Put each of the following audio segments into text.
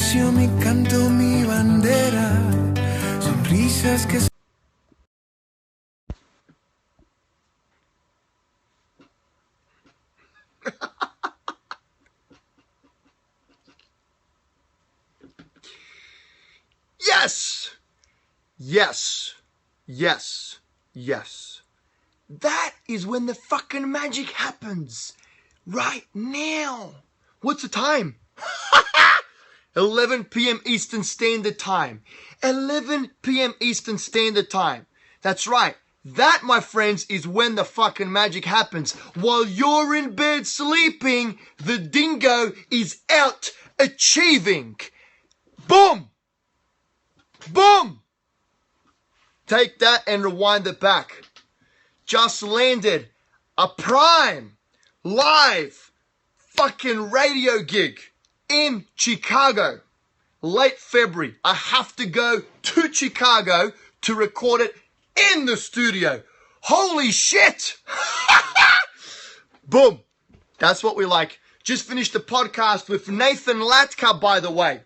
silencio, mi canto, mi bandera, sonrisas que... Yes! Yes. Yes. Yes. That is when the fucking magic happens. Right now. What's the time? 11 p.m. Eastern Standard Time. 11 p.m. Eastern Standard Time. That's right. That, my friends, is when the fucking magic happens. While you're in bed sleeping, the dingo is out achieving. Boom! Boom! Take that and rewind it back. Just landed a prime, live, fucking radio gig in Chicago. Late February. I have to go to Chicago to record it in the studio. Holy shit! Boom. That's what we like. Just finished the podcast with Nathan Latka, by the way.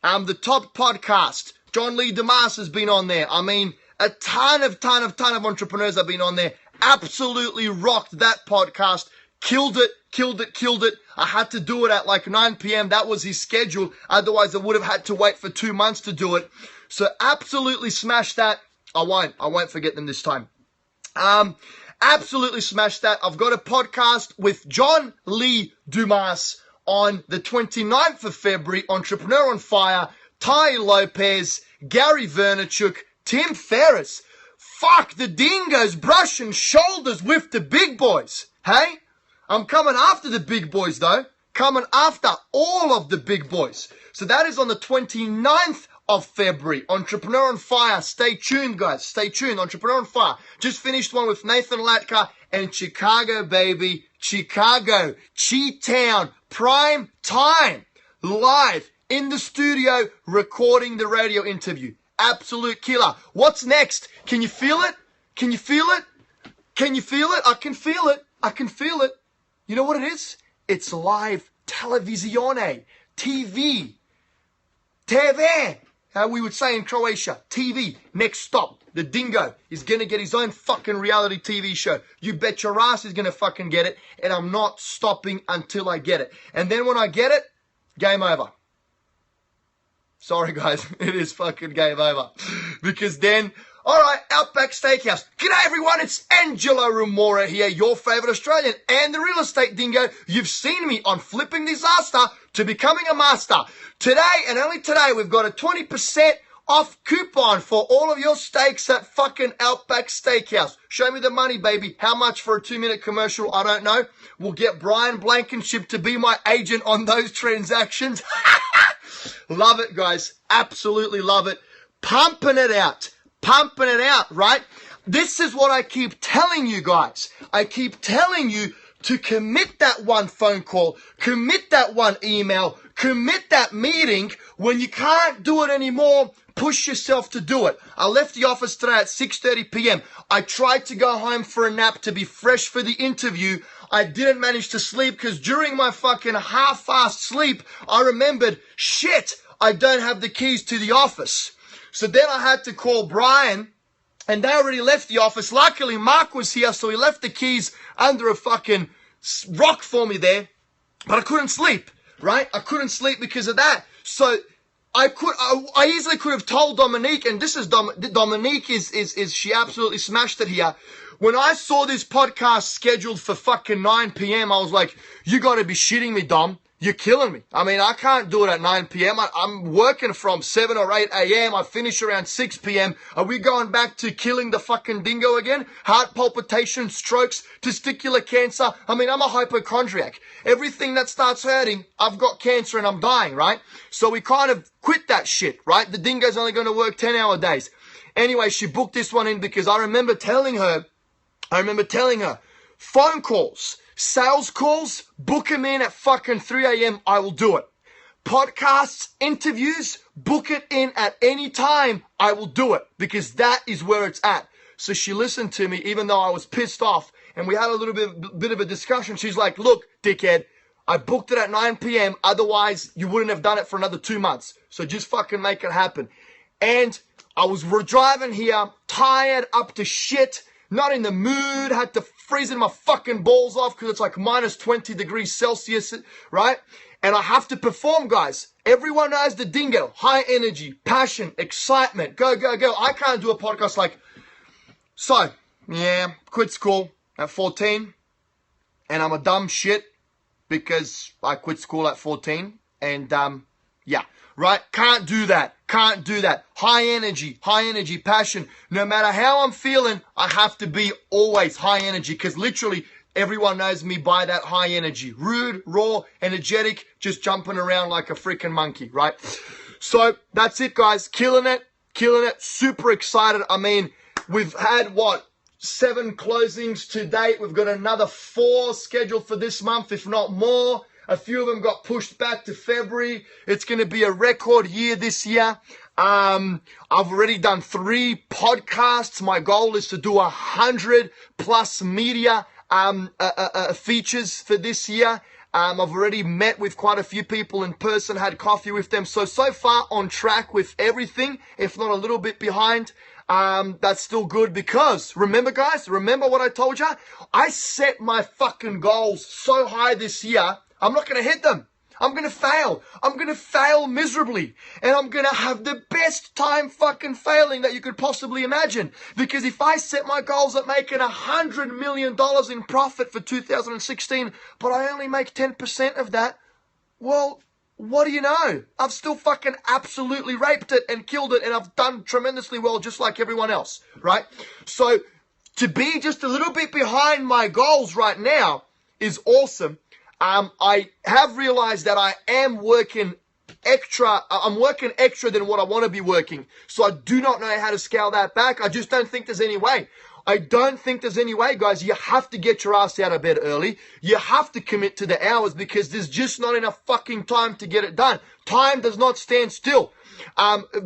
The top podcast. John Lee Dumas has been on there. I mean, a ton of entrepreneurs have been on there. Absolutely rocked that podcast. Killed it. I had to do it at like 9 p.m. That was his schedule. Otherwise, I would have had to wait for 2 months to do it. So absolutely smashed that. I won't forget them this time. Absolutely smashed that. I've got a podcast with John Lee Dumas on the 29th of February. Entrepreneur on Fire. Ty Lopez, Gary Vaynerchuk, Tim Ferriss. Fuck, the dingoes brushing shoulders with the big boys. Hey? I'm coming after the big boys though. Coming after all of the big boys. So that is on the 29th of February. Entrepreneur on Fire. Stay tuned, guys. Stay tuned. Entrepreneur on Fire. Just finished one with Nathan Latka and Chicago, baby. Chicago. Chi-Town. Prime time. Live. In the studio, recording the radio interview. Absolute killer. What's next? Can you feel it? Can you feel it? Can you feel it? I can feel it. I can feel it. You know what it is? It's live televisione. TV. TV. How we would say in Croatia. TV. Next stop. The dingo is going to get his own fucking reality TV show. You bet your ass he's going to fucking get it. And I'm not stopping until I get it. And then when I get it, game over. Sorry, guys. It is fucking game over. Because then, all right, Outback Steakhouse. G'day, everyone. It's engelorumora here, your favorite Australian and the real estate dingo. You've seen me on Flipping Disaster to Becoming a Master. Today, and only today, we've got a 20% off coupon for all of your steaks at fucking Outback Steakhouse. Show me the money, baby. How much for a 2-minute commercial? I don't know. We'll get Brian Blankenship to be my agent on those transactions. Love it, guys. Absolutely love it. Pumping it out. Pumping it out, right? This is what I keep telling you guys. I keep telling you to commit that one phone call, commit that one email, commit that meeting. When you can't do it anymore, push yourself to do it. I left the office today at 6:30 p.m. I tried to go home for a nap to be fresh for the interview. I didn't manage to sleep because during my fucking half-assed sleep, I remembered, shit, I don't have the keys to the office. So then I had to call Brian, and they already left the office. Luckily, Mark was here, so he left the keys under a fucking rock for me there. But I couldn't sleep, right? I couldn't sleep because of that. So I easily could have told Dominique, and this is Dominique is she absolutely smashed it here. When I saw this podcast scheduled for fucking 9 p.m., I was like, you gotta be shitting me, Dom. You're killing me. I mean, I can't do it at 9 p.m. I'm working from 7 or 8 a.m. I finish around 6 p.m. Are we going back to killing the fucking dingo again? Heart palpitations, strokes, testicular cancer. I mean, I'm a hypochondriac. Everything that starts hurting, I've got cancer and I'm dying, right? So we kind of quit that shit, right? The dingo's only going to work 10-hour days. Anyway, she booked this one in because I remember telling her, phone calls, sales calls, book them in at fucking 3 a.m. I will do it. Podcasts, interviews, book it in at any time. I will do it because that is where it's at. So she listened to me even though I was pissed off and we had a little bit of a discussion. She's like, look, dickhead, I booked it at 9 p.m. Otherwise, you wouldn't have done it for another 2 months. So just fucking make it happen. And I was driving here, tired, up to shit, not in the mood, had to freezing my fucking balls off because it's like minus 20 degrees Celsius, right? And I have to perform, guys. Everyone knows the Dingo. High energy, passion, excitement. Go, go, go. I can't do a podcast like... So, yeah, quit school at 14. And I'm a dumb shit because I quit school at 14. And, yeah, right? Can't do that. Can't do that. High energy, passion. No matter how I'm feeling, I have to be always high energy because literally everyone knows me by that high energy. Rude, raw, energetic, just jumping around like a freaking monkey, right? So that's it, guys. Killing it. Super excited. I mean, we've had, 7 closings to date. We've got another 4 scheduled for this month, if not more. A few of them got pushed back to February. It's going to be a record year this year. I've already done 3 podcasts. My goal is to do 100 plus media features for this year. I've already met with quite a few people in person, had coffee with them. So far on track with everything, if not a little bit behind. That's still good because remember, guys, remember what I told you? I set my fucking goals so high this year. I'm not going to hit them. I'm going to fail. I'm going to fail miserably. And I'm going to have the best time fucking failing that you could possibly imagine. Because if I set my goals at making $100 million in profit for 2016, but I only make 10% of that, well, what do you know? I've still fucking absolutely raped it and killed it, and I've done tremendously well just like everyone else, right? So to be just a little bit behind my goals right now is awesome. I have realized that I am working extra. I'm working extra than what I want to be working. So I do not know how to scale that back. I just don't think there's any way. I don't think there's any way, guys. You have to get your ass out of bed early. You have to commit to the hours because there's just not enough fucking time to get it done. Time does not stand still.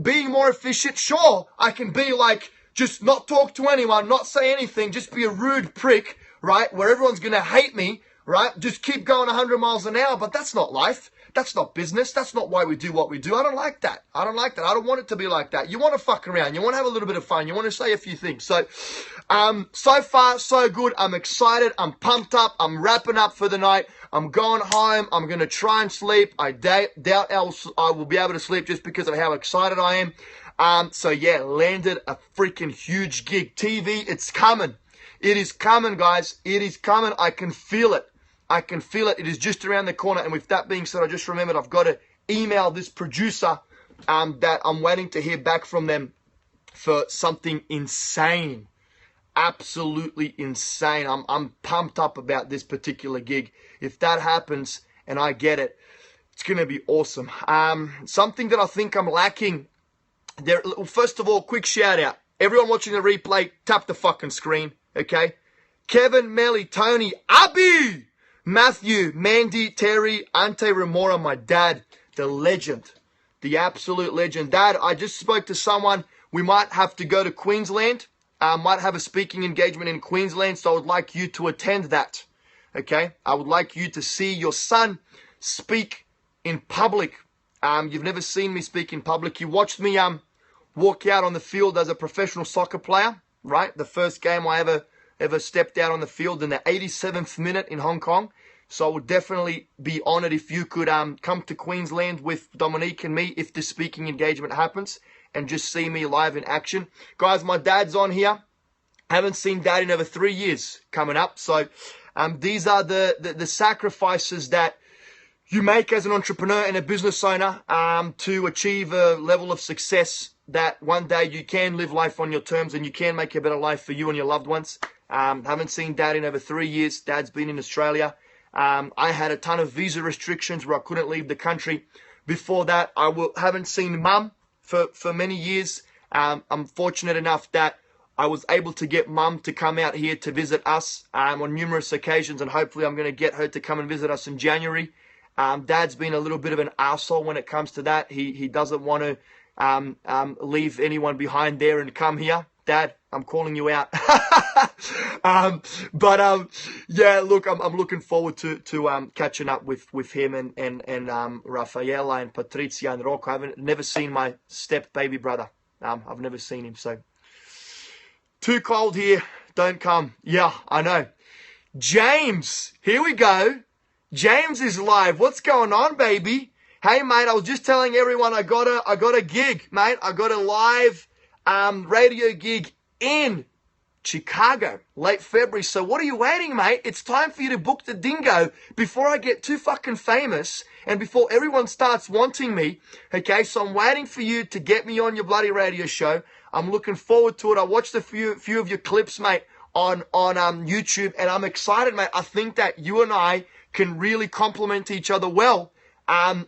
Being more efficient, sure, I can be like, just not talk to anyone, not say anything, just be a rude prick, right? Where everyone's going to hate me. Right? Just keep going 100 miles an hour, but that's not life. That's not business. That's not why we do what we do. I don't like that. I don't want it to be like that. You want to fuck around. You want to have a little bit of fun. You want to say a few things. So, so far, so good. I'm excited. I'm pumped up. I'm wrapping up for the night. I'm going home. I'm going to try and sleep. I doubt I will be able to sleep just because of how excited I am. So yeah, landed a freaking huge gig. TV, it's coming. It is coming, guys. It is coming. I can feel it. I can feel it. It is just around the corner. And with that being said, I just remembered I've got to email this producer that I'm waiting to hear back from them for something insane. Absolutely insane. I'm pumped up about this particular gig. If that happens and I get it, it's going to be awesome. Something that I think I'm lacking there. First of all, quick shout out. Everyone watching the replay, tap the fucking screen. Okay? Kevin, Melly, Tony, Abby, Matthew, Mandy, Terry, Ante Remora, my dad, the legend, the absolute legend. Dad, I just spoke to someone. We might have to go to Queensland. Might have a speaking engagement in Queensland, so I would like you to attend that. Okay? I would like you to see your son speak in public. You've never seen me speak in public. You watched me walk out on the field as a professional soccer player, right? The first game I ever stepped out on the field in the 87th minute in Hong Kong. So I would definitely be honored if you could come to Queensland with Dominique and me if the speaking engagement happens and just see me live in action. Guys, my dad's on here. Haven't seen dad in over 3 years coming up. So these are the sacrifices that you make as an entrepreneur and a business owner to achieve a level of success that one day you can live life on your terms and you can make a better life for you and your loved ones. Haven't seen dad in over 3 years. Dad's been in Australia. I had a ton of visa restrictions where I couldn't leave the country. Before that, haven't seen mum for many years. I'm fortunate enough that I was able to get mum to come out here to visit us on numerous occasions, and hopefully I'm going to get her to come and visit us in January. Dad's been a little bit of an arsehole when it comes to that. He doesn't want to leave anyone behind there and come here. Dad, I'm calling you out. Yeah, look, I'm looking forward to catching up with him and Rafaela and Patrizia and Rocco. I've never seen my step baby brother. I've never seen him, so too cold here. Don't come. Yeah, I know. James, here we go. James is live. What's going on, baby? Hey, mate, I was just telling everyone I got a gig, mate. I got a live radio gig in Chicago, late February. So what are you waiting, mate? It's time for you to book the dingo before I get too fucking famous and before everyone starts wanting me. Okay, so I'm waiting for you to get me on your bloody radio show. I'm looking forward to it. I watched a few of your clips, mate, on YouTube, and I'm excited, mate. I think that you and I can really complement each other well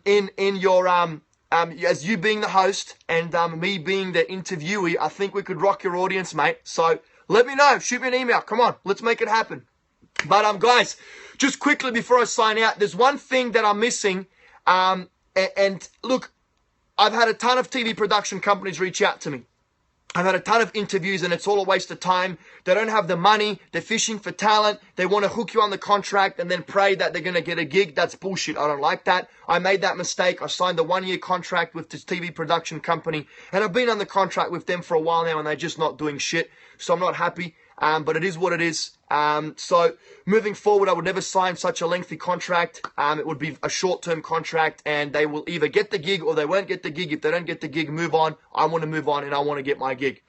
in your as you being the host and me being the interviewee. I think we could rock your audience, mate. So let me know. Shoot me an email. Come on, let's make it happen. But guys, just quickly before I sign out, there's one thing that I'm missing. And look, I've had a ton of TV production companies reach out to me. I've had a ton of interviews and it's all a waste of time. They don't have the money. They're fishing for talent. They want to hook you on the contract and then pray that they're going to get a gig. That's bullshit. I don't like that. I made that mistake. I signed a 1-year contract with this TV production company and I've been on the contract with them for a while now and they're just not doing shit. So I'm not happy. But it is what it is. So moving forward, I would never sign such a lengthy contract. It would be a short-term contract and they will either get the gig or they won't get the gig. If they don't get the gig, move on. I want to move on and I want to get my gig.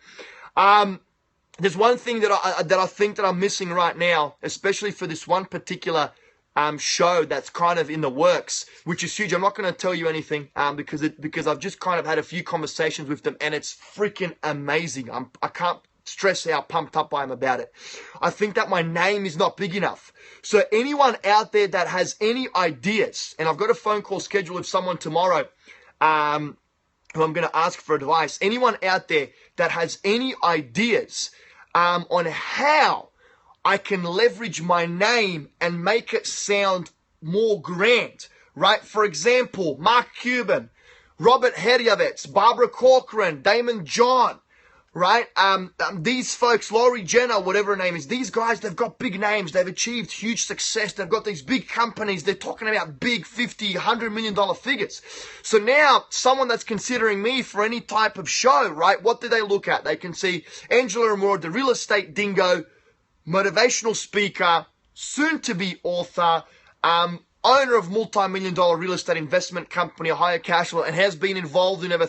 There's one thing that I think that I'm missing right now, especially for this one particular show that's kind of in the works, which is huge. I'm not going to tell you anything because I've just kind of had a few conversations with them and it's freaking amazing. I can't stress how pumped up I am about it. I think that my name is not big enough. So anyone out there that has any ideas, and I've got a phone call scheduled with someone tomorrow who I'm going to ask for advice. Anyone out there that has any ideas on how I can leverage my name and make it sound more grand, right? For example, Mark Cuban, Robert Herjavec, Barbara Corcoran, Damon John, right? These folks, Laurie Jenner, whatever her name is, these guys, they've got big names. They've achieved huge success. They've got these big companies. They're talking about big $50, $100 million figures. So now someone that's considering me for any type of show, right? What do they look at? They can see engelorumora, the real estate dingo, motivational speaker, soon to be author, owner of multi-million-dollar real estate investment company, a higher cash flow, and has been involved in over